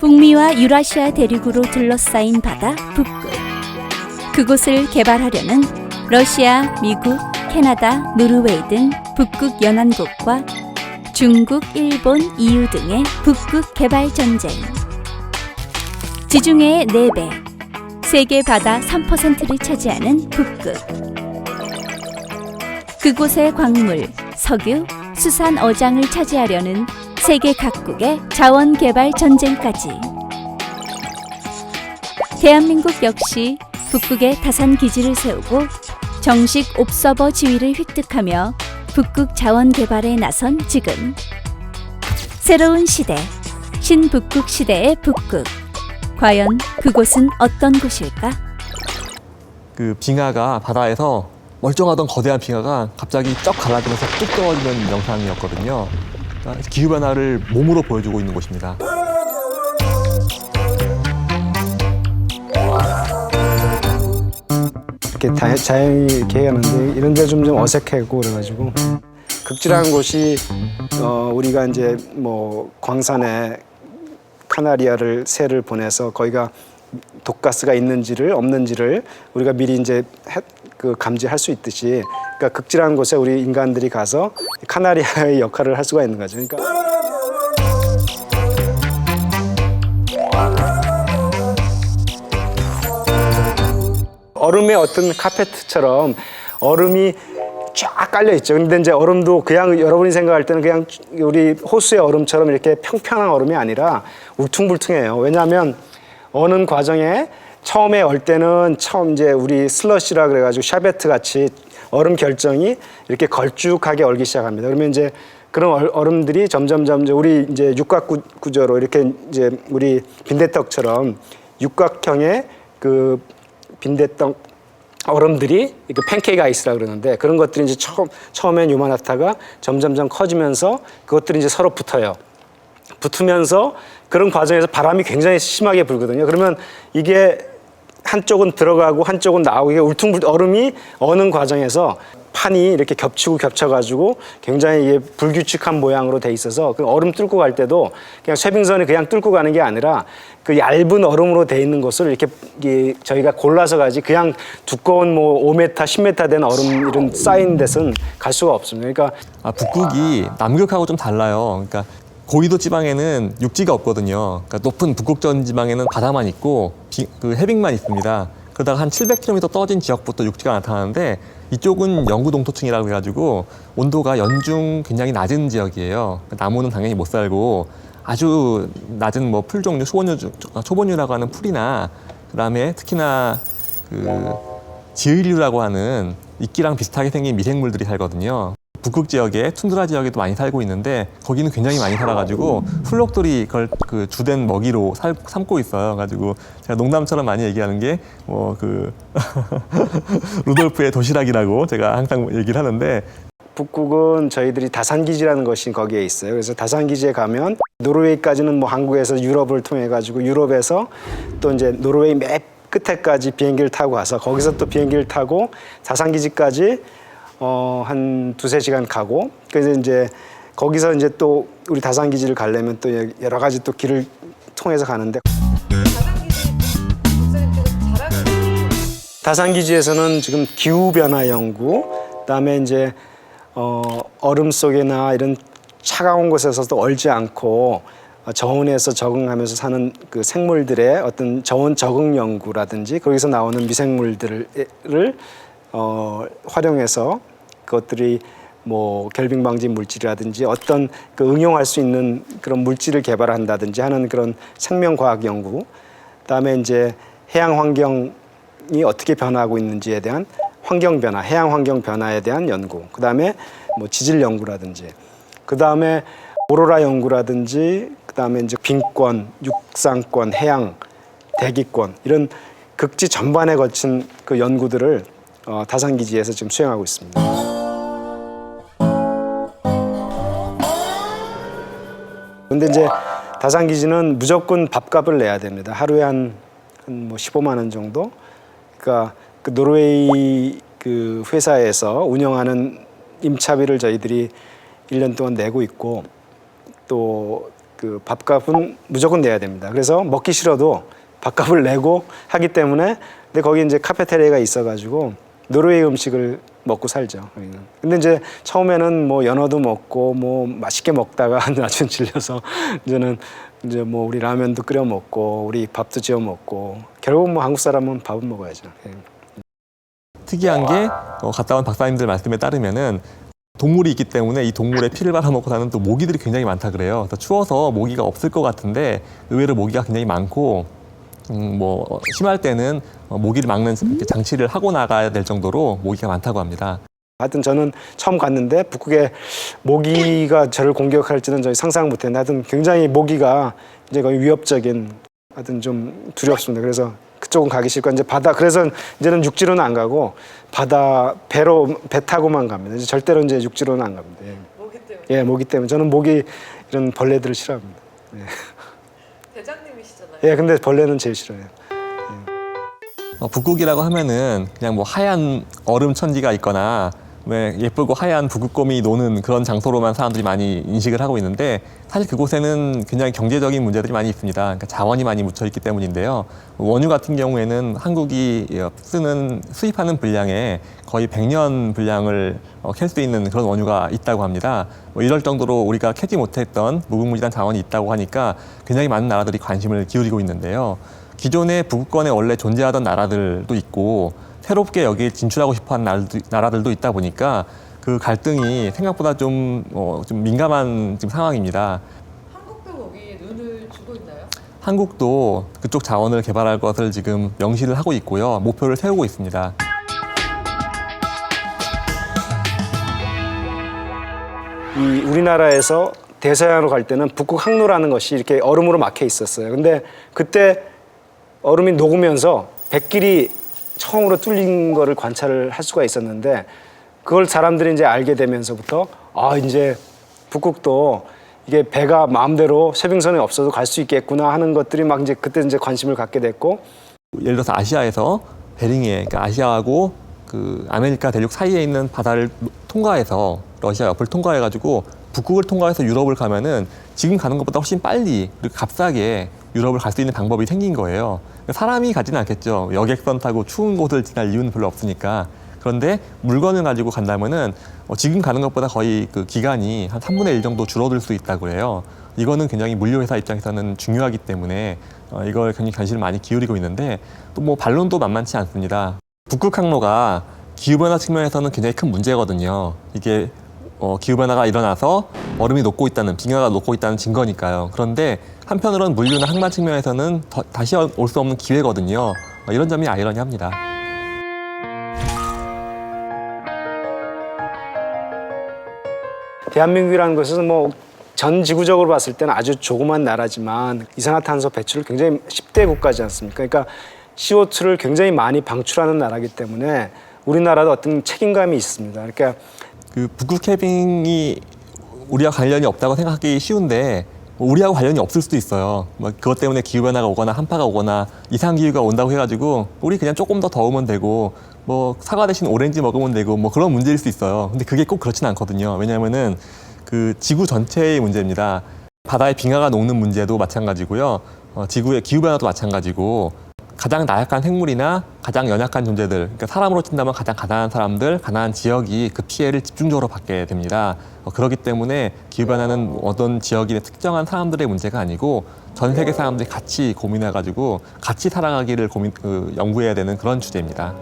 북미와 유라시아 대륙으로 둘러싸인 바다 북극. 그곳을 개발하려는 러시아, 미국, 캐나다, 노르웨이 등 북극 연안국과 중국, 일본, EU 등의 북극 개발 전쟁. 지중해의 4배, 세계 바다 3%를 차지하는 북극. 그곳의 광물, 석유, 수산 어장을 차지하려는 세계 각국의 자원 개발 전쟁까지. 대한민국 역시 북극에 다산 기지를 세우고 정식 옵서버 지위를 획득하며 북극 자원 개발에 나선 지금. 새로운 시대, 신북극 시대의 북극. 과연 그곳은 어떤 곳일까? 그 빙하가 바다에서 멀쩡하던 거대한 빙하가 갑자기 쩍 갈라지면서 뚝 떨어지는 영상이었거든요. 그러니까 기후변화를 몸으로 보여주고 있는 곳입니다. 이렇게 자연이 이렇게 하는데 이런 데 좀 어색하고 그래가지고 극지라는 곳이 우리가 이제 뭐 광산에 카나리아를 새를 보내서 거기가 독가스가 있는지를 없는지를 우리가 미리 이제 감지할 수 있듯이, 그러니까 극지라는 곳에 우리 인간들이 가서 카나리아의 역할을 할 수가 있는 거죠. 그러니까 얼음의 어떤 카페트처럼 얼음이 쫙 깔려 있죠. 근데 이제 얼음도 그냥 여러분이 생각할 때는 그냥 우리 호수의 얼음처럼 이렇게 평평한 얼음이 아니라 울퉁불퉁해요. 왜냐하면 어는 과정에 처음에 얼 때는 이제 우리 슬러시라 그래가지고 샤베트 같이 얼음 결정이 이렇게 걸쭉하게 얼기 시작합니다. 그러면 이제 그런 얼음들이 점점 우리 이제 육각 구조로 이렇게 이제 우리 빈대떡처럼 육각형의 그 빈대떡 얼음들이 이렇게 팬케이크 아이스라 그러는데, 그런 것들이 이제 처음엔 요만하다가 점점 커지면서 그것들이 이제 서로 붙어요. 붙으면서 그런 과정에서 바람이 굉장히 심하게 불거든요. 그러면 이게 한쪽은 들어가고 한쪽은 나오고, 이게 얼음이 어는 과정에서 판이 이렇게 겹쳐가지고 굉장히 이게 불규칙한 모양으로 돼 있어서 그 얼음 뚫고 갈 때도 그냥 쇠빙선이 그냥 뚫고 가는 게 아니라 그 얇은 얼음으로 돼 있는 곳을 이렇게 저희가 골라서 가지, 그냥 두꺼운 뭐 5m, 10m 된 얼음 이런 쌓인 데서는 갈 수가 없습니다. 그러니까 북극이 남극하고 좀 달라요. 그러니까 고위도 지방에는 육지가 없거든요. 그러니까 높은 북극전 지방에는 바다만 있고 그 해빙만 있습니다. 그러다가 한 700km 떨어진 지역부터 육지가 나타나는데, 이쪽은 영구 동토층이라고 해가지고 온도가 연중 굉장히 낮은 지역이에요. 나무는 당연히 못 살고 아주 낮은 뭐 풀 종류, 초본류라고 하는 풀이나, 그다음에 특히나 그 지의류라고 하는 이끼랑 비슷하게 생긴 미생물들이 살거든요. 북극 지역에 툰드라 지역에도 많이 살고 있는데 거기는 굉장히 많이 살아가지고 훌록들이 그걸 그 주된 먹이로 삼고 있어요. 가지고 제가 농담처럼 많이 얘기하는 게 뭐 그 루돌프의 도시락이라고 제가 항상 얘기를 하는데, 북극은 저희들이 다산기지라는 것이 거기에 있어요. 그래서 다산기지에 가면 노르웨이까지는 뭐 한국에서 유럽을 통해 가지고 유럽에서 또 이제 노르웨이 맨 끝에까지 비행기를 타고 가서 거기서 또 비행기를 타고 다산기지까지 한 2~3시간 가고, 그래서 이제 거기서 이제 또 우리 다산기지를 가려면 또 여러 가지 또 길을 통해서 가는데, 다산기지에서는 지금 기후변화 연구, 그다음에 이제 얼음 속에나 이런 차가운 곳에서도 얼지 않고 저온에서 적응하면서 사는 그 생물들의 어떤 저온 적응 연구라든지, 거기서 나오는 미생물들을 활용해서 그것들이 뭐 결빙 방지 물질이라든지 어떤 그 응용할 수 있는 그런 물질을 개발한다든지 하는 그런 생명과학 연구, 그다음에 이제 해양 환경이 어떻게 변화하고 있는지에 대한 환경 변화, 해양 환경 변화에 대한 연구, 그다음에 뭐 지질 연구라든지, 그다음에 오로라 연구라든지, 그다음에 이제 빙권, 육상권, 해양, 대기권, 이런 극지 전반에 걸친 그 연구들을 다산기지에서 지금 수행하고 있습니다. 그런데 이제 다산기지는 무조건 밥값을 내야 됩니다. 하루에 한 뭐 15만 원 정도. 그러니까 그 노르웨이 그 회사에서 운영하는 임차비를 저희들이 1년 동안 내고 있고, 또 그 밥값은 무조건 내야 됩니다. 그래서 먹기 싫어도 밥값을 내고 하기 때문에 근데 거기 이제 카페테리아가 있어가지고 노르웨이 음식을 먹고 살죠. 거기는. 근데 이제 처음에는 뭐 연어도 먹고 뭐 맛있게 먹다가 나중에 질려서 이제는 이제 뭐 우리 라면도 끓여 먹고 우리 밥도 지어 먹고 결국 뭐 한국 사람은 밥은 먹어야죠. 예. 특이한 게 갔다 온 박사님들 말씀에 따르면은 동물이 있기 때문에 이 동물의 피를 발라먹고 사는 또 모기들이 굉장히 많다 그래요. 그래서 추워서 모기가 없을 것 같은데 의외로 모기가 굉장히 많고 뭐 심할 때는 모기를 막는 이렇게 장치를 하고 나가야 될 정도로 모기가 많다고 합니다. 하여튼 저는 처음 갔는데 북극에 모기가 저를 공격할지는 저희 상상 못했는데 하여튼 굉장히 모기가 이제 거의 위협적인 하여튼 좀 두렵습니다. 그래서 그쪽은 가기 싫고 이제 바다 그래서 이제는 육지로는 안 가고 바다 배 타고만 갑니다. 이제 절대로 이제 육지로는 안 갑니다. 예. 모기 때문에. 예, 모기 때문에 저는 모기 이런 벌레들을 싫어합니다. 예. 대장님이시잖아요. 예, 근데 벌레는 제일 싫어요. 북극이라고 하면은 그냥 뭐 하얀 얼음 천지가 있거나 왜 예쁘고 하얀 북극곰이 노는 그런 장소로만 사람들이 많이 인식을 하고 있는데 사실 그곳에는 굉장히 경제적인 문제들이 많이 있습니다. 그러니까 자원이 많이 묻혀 있기 때문인데요. 원유 같은 경우에는 한국이 수입하는 분량의 거의 100년 분량을 캘 수 있는 그런 원유가 있다고 합니다. 뭐 이럴 정도로 우리가 캐지 못했던 무궁무진한 자원이 있다고 하니까 굉장히 많은 나라들이 관심을 기울이고 있는데요. 기존의 북극권에 원래 존재하던 나라들도 있고 새롭게 여기에 진출하고 싶어하는 나라들도 있다 보니까 그 갈등이 생각보다 좀 민감한 지금 상황입니다. 한국도 거기에 눈을 주고 있나요? 한국도 그쪽 자원을 개발할 것을 지금 명시를 하고 있고요. 목표를 세우고 있습니다. 이 우리나라에서 대서양으로 갈 때는 북극 항로라는 것이 이렇게 얼음으로 막혀 있었어요. 근데 그때 얼음이 녹으면서 백길이 처음으로 뚫린 거를 관찰을 할 수가 있었는데 그걸 사람들이 이제 알게 되면서부터 이제 북극도 이게 배가 마음대로 쇄빙선이 없어도 갈 수 있겠구나 하는 것들이 막 이제 그때 이제 관심을 갖게 됐고 예를 들어서 아시아에서 베링해, 그러니까 아시아하고 그 아메리카 대륙 사이에 있는 바다를 통과해서 러시아 옆을 통과해가지고 북극을 통과해서 유럽을 가면은 지금 가는 것보다 훨씬 빨리 그리고 값싸게 유럽을 갈 수 있는 방법이 생긴 거예요. 사람이 가지는 않겠죠. 여객선 타고 추운 곳을 지날 이유는 별로 없으니까. 그런데 물건을 가지고 간다면은 지금 가는 것보다 거의 그 기간이 한 3분의 1 정도 줄어들 수 있다고 그래요. 이거는 굉장히 물류회사 입장에서는 중요하기 때문에 이걸 굉장히 관심을 많이 기울이고 있는데 또 뭐 반론도 만만치 않습니다. 북극 항로가 기후변화 측면에서는 굉장히 큰 문제거든요. 이게 기후변화가 일어나서 얼음이 녹고 있다는, 빙하가 녹고 있다는 증거니까요. 그런데 한편으로는 물류나 항만 측면에서는 다시 올 수 없는 기회거든요. 이런 점이 아이러니합니다. 대한민국이라는 것은 뭐 전 지구적으로 봤을 때는 아주 조그만 나라지만 이산화탄소 배출을 굉장히 10대 국가지 않습니까? 그러니까 CO2를 굉장히 많이 방출하는 나라이기 때문에 우리나라도 어떤 책임감이 있습니다. 그러니까 그 북극 해빙이 우리와 관련이 없다고 생각하기 쉬운데 우리하고 관련이 없을 수도 있어요. 뭐 그것 때문에 기후변화가 오거나 한파가 오거나 이상기후가 온다고 해가지고 우리 그냥 조금 더 더우면 되고 뭐 사과 대신 오렌지 먹으면 되고 뭐 그런 문제일 수 있어요. 근데 그게 꼭 그렇진 않거든요. 왜냐하면은 그 지구 전체의 문제입니다. 바다의 빙하가 녹는 문제도 마찬가지고요. 지구의 기후변화도 마찬가지고 가장 나약한 생물이나 가장 연약한 존재들, 그러니까 사람으로 친다면 가장 가난한 사람들, 가난한 지역이 그 피해를 집중적으로 받게 됩니다. 그렇기 때문에 기후변화는 어떤 지역이나 특정한 사람들의 문제가 아니고 전 세계 사람들이 같이 고민해가지고 같이 살아가기를 연구해야 되는 그런 주제입니다.